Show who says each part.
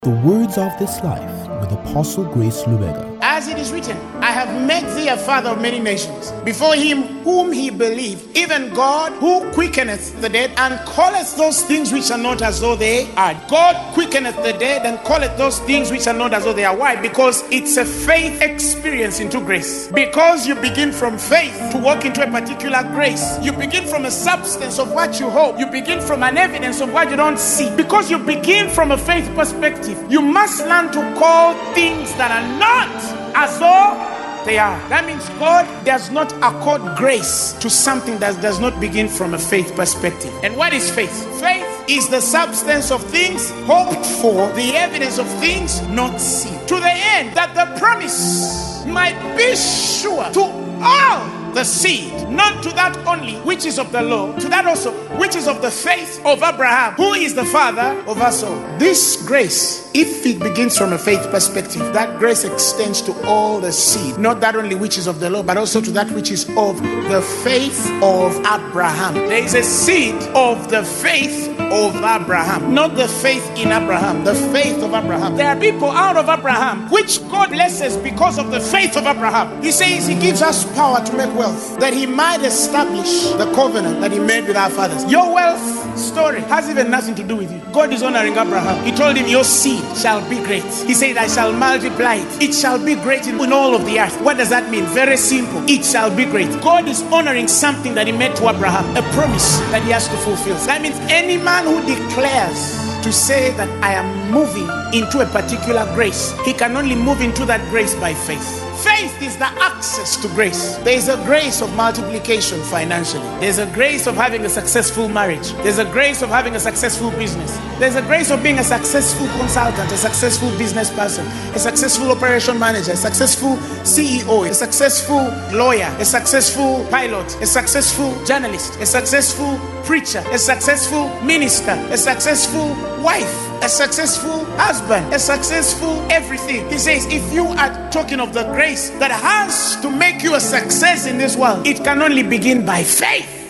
Speaker 1: The words of this life with Apostle Grace Lubega.
Speaker 2: As it is written, I have made thee a father of many nations, before him whom he believed, even God who quickeneth the dead, and calleth those things which are not as though they are. God quickeneth the dead and calleth those things which are not as though they are. Why? Because it's a faith experience into grace. Because you begin from faith to walk into a particular grace. You begin from a substance of what you hope. You begin from an evidence of what you don't see. Because you begin from a faith perspective, you must learn to call things that are not as though they are. That means God does not accord grace to something that does not begin from a faith perspective. And what is faith? Faith is the substance of things hoped for, the evidence of things not seen, to the end that the promise might be sure to all the seed, not to that only which is of the law, to that also which is of the faith of Abraham, who is the father of us all. This grace, if it begins from a faith perspective, that grace extends to all the seed, not that only which is of the law, but also to that which is of the faith of Abraham. There is a seed of the faith of Abraham, not the faith in Abraham, the faith of Abraham. There are people out of Abraham which God blesses because of the faith of Abraham. He says he gives us power to make wealth, that he might establish the covenant that he made with our fathers. Your wealth story has even nothing to do with you. God is honoring Abraham. He told him, your seed shall be great. He said, I shall multiply it. It shall be great in all of the earth. What does that mean? Very simple. It shall be great. God is honoring something that he made to Abraham, a promise that he has to fulfill. That means any man who declares to say that I am moving into a particular grace, he can only move into that grace by faith. Faith is the access to grace. There is a grace of multiplication financially. There's a grace of having a successful marriage. There's a grace of having a successful business. There's a grace of being a successful consultant, a successful business person, a successful operation manager, a successful CEO, a successful lawyer, a successful pilot, a successful journalist, a successful preacher, a successful minister, a successful wife, a successful husband, a successful everything. He says, if you are talking of the grace that has to make you a success in this world, it can only begin by faith.